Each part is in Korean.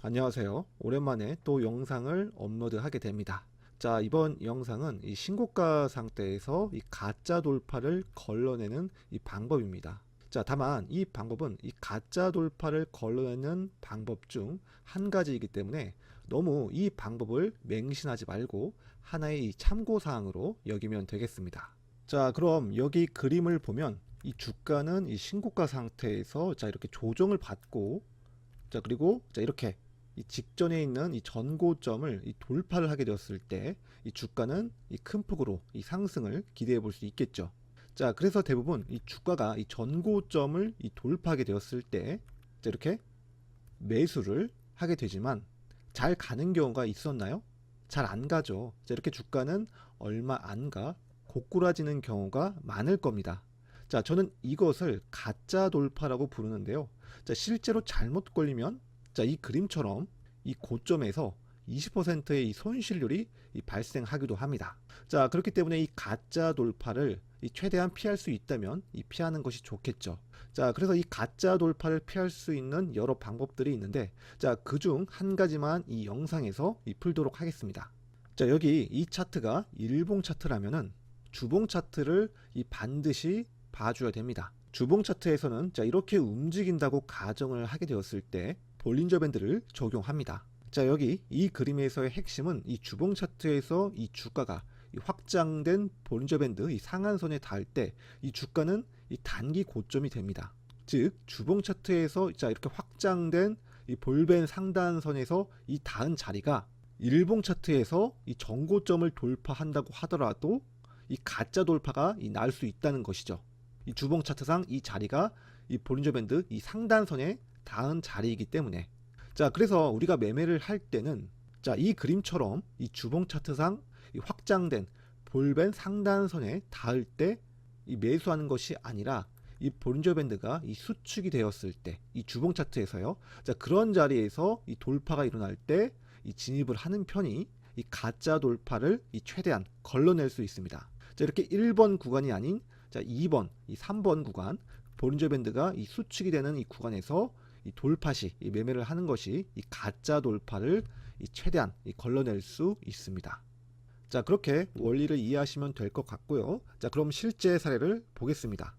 안녕하세요. 오랜만에 또 영상을 업로드하게 됩니다. 자, 이번 영상은 이 신고가 상태에서 이 가짜 돌파를 걸러내는 이 방법입니다. 자, 다만 이 방법은 이 가짜 돌파를 걸러내는 방법 중 한 가지이기 때문에 너무 이 방법을 맹신하지 말고 하나의 이 참고사항으로 여기면 되겠습니다. 자, 그럼 여기 그림을 보면 이 주가는 이 신고가 상태에서 자, 이렇게 조정을 받고 자, 그리고 자, 이렇게 이 직전에 있는 이 전고점을 이 돌파를 하게 되었을 때 이 주가는 이 큰 폭으로 이 상승을 기대해 볼 수 있겠죠. 자, 그래서 대부분 이 주가가 이 전고점을 이 돌파하게 되었을 때 자, 이렇게 매수를 하게 되지만 잘 가는 경우가 있었나요? 잘 안 가죠. 자, 이렇게 주가는 얼마 안 가 고꾸라지는 경우가 많을 겁니다. 자, 저는 이것을 가짜 돌파라고 부르는데요. 자, 실제로 잘못 걸리면 자, 이 그림처럼 이 고점에서 20%의 이 손실률이 발생하기도 합니다. 자, 그렇기 때문에 이 가짜 돌파를 최대한 피할 수 있다면 피하는 것이 좋겠죠. 자, 그래서 이 가짜 돌파를 피할 수 있는 여러 방법들이 있는데, 자, 그중 한 가지만 이 영상에서 풀도록 하겠습니다. 자, 여기 이 차트가 일봉 차트라면은 주봉 차트를 반드시 봐줘야 됩니다. 주봉 차트에서는 자, 이렇게 움직인다고 가정을 하게 되었을 때 볼린저 밴드를 적용합니다. 자, 여기 이 그림에서의 핵심은 이 주봉 차트에서 이 주가가 확장된 볼린저 밴드 이 상한선에 닿을 때 이 주가는 이 단기 고점이 됩니다. 즉 주봉 차트에서 자, 이렇게 확장된 이 볼벤 상단선에서 이 닿은 자리가 일봉 차트에서 이 정고점을 돌파한다고 하더라도 이 가짜 돌파가 날 수 있다는 것이죠. 이 주봉 차트상 이 자리가 이 볼린저 밴드 이 상단선에 닿은 자리이기 때문에 자, 그래서 우리가 매매를 할 때는 자, 이 그림처럼 이 주봉 차트상 이 확장된 볼벤 상단선에 닿을 때 이 매수하는 것이 아니라 이 볼린저 밴드가 이 수축이 되었을 때 이 주봉 차트에서요. 자, 그런 자리에서 이 돌파가 일어날 때 이 진입을 하는 편이 이 가짜 돌파를 최대한 걸러낼 수 있습니다. 자, 이렇게 1번 구간이 아닌 자, 2번, 이 3번 구간 볼린저 밴드가 이 수축이 되는 이 구간에서 이 돌파 시 이 매매를 하는 것이 이 가짜 돌파를 최대한 걸러낼 수 있습니다. 자, 그렇게 원리를 이해하시면 될 것 같고요. 자, 그럼 실제 사례를 보겠습니다.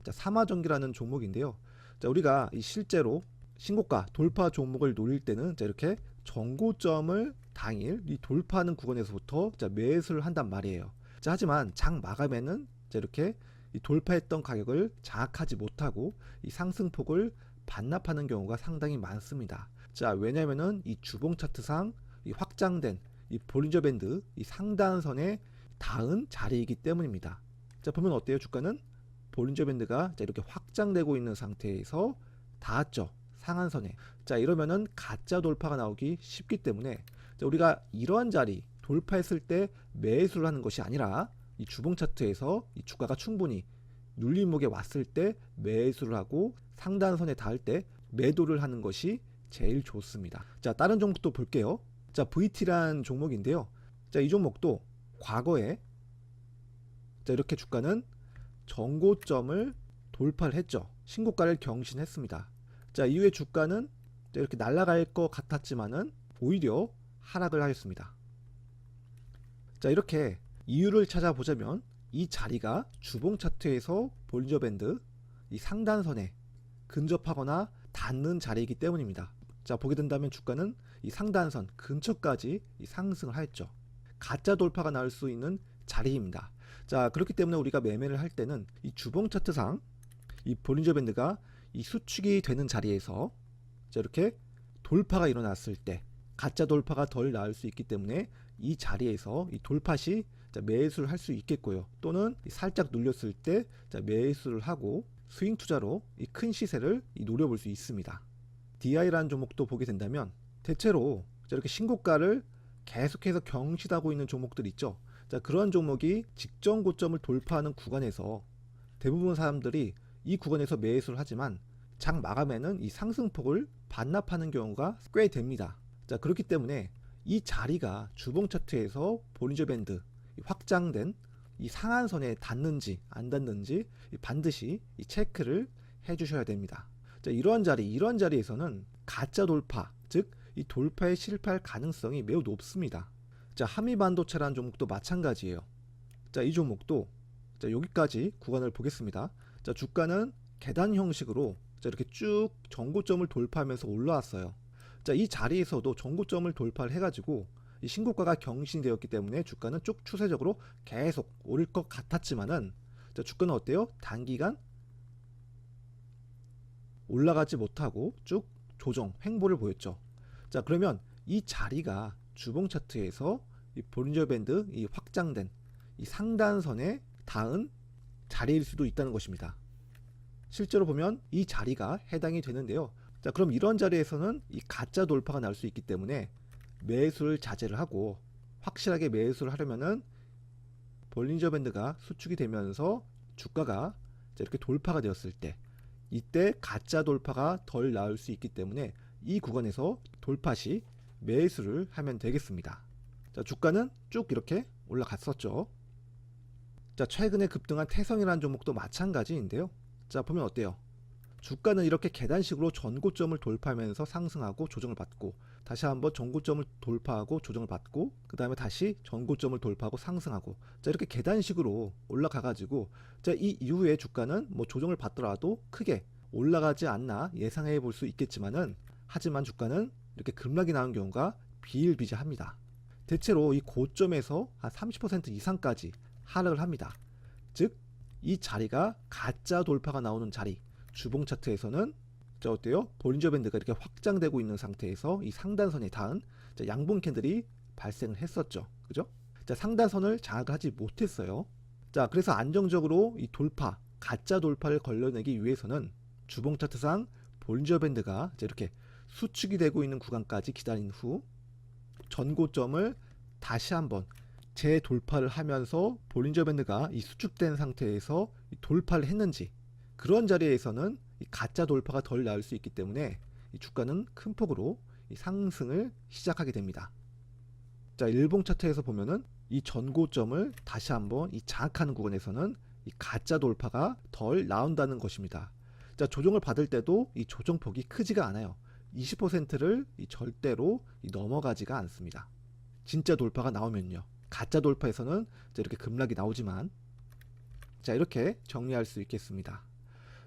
자, 삼화전기라는 종목인데요. 자, 우리가 이 실제로 신고가 돌파 종목을 노릴 때는 자, 이렇게 정고점을 당일 이 돌파하는 구간에서부터 자, 매수를 한단 말이에요. 자, 하지만 장 마감에는 자, 이렇게 이 돌파했던 가격을 장악하지 못하고 이 상승폭을 반납하는 경우가 상당히 많습니다. 자, 왜냐면은 이 주봉 차트상 이 확장된 이 볼린저 밴드 이 상단선에 닿은 자리이기 때문입니다. 자, 보면 어때요? 주가는 볼린저 밴드가 자, 이렇게 확장되고 있는 상태에서 닿았죠. 상한선에. 자, 이러면은 가짜 돌파가 나오기 쉽기 때문에 자, 우리가 이러한 자리 돌파했을 때 매수를 하는 것이 아니라 이 주봉 차트에서 이 주가가 충분히 눌림목에 왔을 때 매수를 하고 상단선에 닿을 때 매도를 하는 것이 제일 좋습니다. 자, 다른 종목도 볼게요. 자, VT라는 종목인데요. 자, 이 종목도 과거에 자, 이렇게 주가는 정고점을 돌파를 했죠. 신고가를 경신했습니다. 자, 이후에 주가는 자, 이렇게 날아갈 것 같았지만은 오히려 하락을 하였습니다. 자, 이렇게 이유를 찾아보자면 이 자리가 주봉 차트에서 볼린저 밴드 이 상단선에 근접하거나 닿는 자리이기 때문입니다. 자, 보게 된다면 주가는 이 상단선 근처까지 이 상승을 하였죠. 가짜 돌파가 나올 수 있는 자리입니다. 자, 그렇기 때문에 우리가 매매를 할 때는 이 주봉 차트상 이 볼린저 밴드가 이 수축이 되는 자리에서 자, 이렇게 돌파가 일어났을 때 가짜 돌파가 덜 나올 수 있기 때문에 이 자리에서 이 돌파 시 자, 매수를 할 수 있겠고요. 또는 살짝 눌렸을 때 자, 매수를 하고 스윙 투자로 이 큰 시세를 노려볼 수 있습니다. DI라는 종목도 보게 된다면 대체로 자, 이렇게 신고가를 계속해서 경신하고 있는 종목들 있죠. 자, 그런 종목이 직전 고점을 돌파하는 구간에서 대부분 사람들이 이 구간에서 매수를 하지만 장 마감에는 이 상승폭을 반납하는 경우가 꽤 됩니다. 자, 그렇기 때문에 이 자리가 주봉 차트에서 볼린저 밴드 확장된 이 상한선에 닿는지 안 닿는지 반드시 이 체크를 해 주셔야 됩니다. 자, 이러한 자리에서는 가짜 돌파 즉 이 돌파에 실패할 가능성이 매우 높습니다. 자, 하미반도체라는 종목도 마찬가지예요. 자, 이 종목도 자, 여기까지 구간을 보겠습니다. 자, 주가는 계단 형식으로 자, 이렇게 쭉 전고점을 돌파하면서 올라왔어요. 자, 이 자리에서도 전고점을 돌파를 해가지고 이 신고가가 경신되었기 때문에 주가는 쭉 추세적으로 계속 오를 것 같았지만은 자, 주가는 어때요? 단기간 올라가지 못하고 쭉 조정 횡보를 보였죠. 자, 그러면 이 자리가 주봉 차트에서 이 볼린저 밴드 이 확장된 이 상단선에 닿은 자리일 수도 있다는 것입니다. 실제로 보면 이 자리가 해당이 되는데요. 자, 그럼 이런 자리에서는 이 가짜 돌파가 날 수 있기 때문에 매수를 자제를 하고 확실하게 매수를 하려면은 볼린저 밴드가 수축이 되면서 주가가 이렇게 돌파가 되었을 때 이때 가짜 돌파가 덜 나올 수 있기 때문에 이 구간에서 돌파 시 매수를 하면 되겠습니다. 자, 주가는 쭉 이렇게 올라갔었죠. 자, 최근에 급등한 태성이라는 종목도 마찬가지인데요. 자, 보면 어때요? 주가는 이렇게 계단식으로 전고점을 돌파하면서 상승하고 조정을 받고 다시 한번 전고점을 돌파하고 조정을 받고 그 다음에 다시 전고점을 돌파하고 상승하고 자, 이렇게 계단식으로 올라가 가지고 자, 이 이후에 주가는 뭐 조정을 받더라도 크게 올라가지 않나 예상해 볼 수 있겠지만은 하지만 주가는 이렇게 급락이 나온 경우가 비일비재합니다. 대체로 이 고점에서 한 30% 이상까지 하락을 합니다. 즉 이 자리가 가짜 돌파가 나오는 자리, 주봉 차트에서는 자, 어때요? 볼린저 밴드가 이렇게 확장되고 있는 상태에서 이 상단선에 닿은 자, 양봉 캔들이 발생을 했었죠. 그죠? 자, 상단선을 장악하지 못했어요. 자, 그래서 안정적으로 이 돌파, 가짜 돌파를 걸러내기 위해서는 주봉 차트상 볼린저 밴드가 이렇게 수축이 되고 있는 구간까지 기다린 후 전고점을 다시 한번 재돌파를 하면서 볼린저 밴드가 이 수축된 상태에서 돌파를 했는지 그런 자리에서는 이 가짜 돌파가 덜 나올 수 있기 때문에 이 주가는 큰 폭으로 이 상승을 시작하게 됩니다. 자, 일봉 차트에서 보면은 이 전고점을 다시 한번 이 장악하는 구간에서는 이 가짜 돌파가 덜 나온다는 것입니다. 자, 조정을 받을 때도 이 조정폭이 크지가 않아요. 20%를 절대로 넘어가지가 않습니다. 진짜 돌파가 나오면요. 가짜 돌파에서는 이렇게 급락이 나오지만 자, 이렇게 정리할 수 있겠습니다.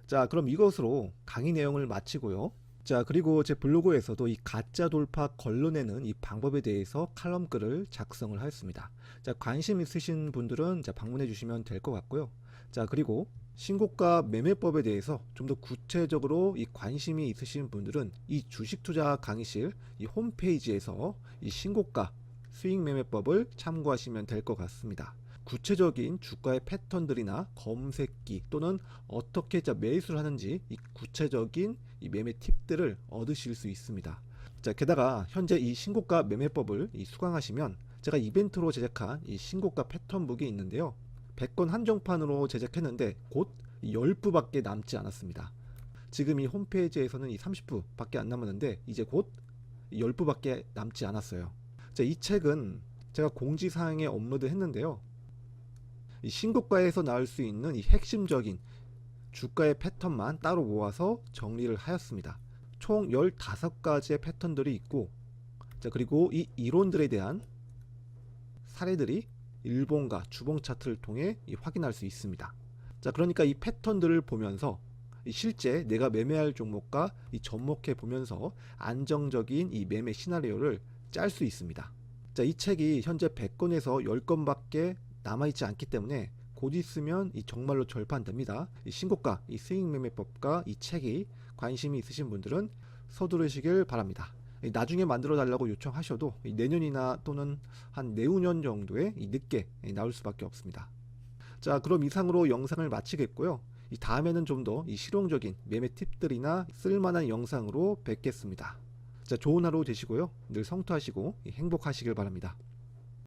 자, 그럼 이것으로 강의 내용을 마치고요. 자, 그리고 제 블로그에서도 이 가짜 돌파 걸러내는 이 방법에 대해서 칼럼글을 작성을 하였습니다. 자, 관심 있으신 분들은 자, 방문해 주시면 될 것 같고요. 자, 그리고 신고가 매매법에 대해서 좀 더 구체적으로 이 관심이 있으신 분들은 이 주식투자 강의실 이 홈페이지에서 이 신고가 수익 매매법을 참고하시면 될 것 같습니다. 구체적인 주가의 패턴들이나 검색기 또는 어떻게 매수를 하는지 이 구체적인 이 매매 팁들을 얻으실 수 있습니다. 자, 게다가 현재 이 신고가 매매법을 수강하시면 제가 이벤트로 제작한 이 신고가 패턴북이 있는데요. 100권 한정판으로 제작했는데 곧 10부밖에 남지 않았습니다. 지금 이 홈페이지에서는 이 30부밖에 안 남았는데 이제 곧 10부밖에 남지 않았어요. 자, 이 책은 제가 공지사항에 업로드 했는데요. 이 신고가에서 나올 수 있는 이 핵심적인 주가의 패턴만 따로 모아서 정리를 하였습니다. 총 15가지의 패턴들이 있고 자, 그리고 이 이론들에 대한 사례들이 일봉과 주봉 차트를 통해 확인할 수 있습니다. 자, 그러니까 이 패턴들을 보면서 실제 내가 매매할 종목과 접목해 보면서 안정적인 이 매매 시나리오를 짤 수 있습니다. 자, 이 책이 현재 100권에서 10권밖에 남아있지 않기 때문에 곧 있으면 정말로 절판됩니다. 이 신고가 이 수익 매매법과 이 책이 관심이 있으신 분들은 서두르시길 바랍니다. 나중에 만들어 달라고 요청하셔도 내년이나 또는 한 내후년 정도에 늦게 나올 수밖에 없습니다. 자, 그럼 이상으로 영상을 마치겠고요. 다음에는 좀 더 실용적인 매매 팁들이나 쓸만한 영상으로 뵙겠습니다. 자, 좋은 하루 되시고요. 늘 성투하시고 행복하시길 바랍니다.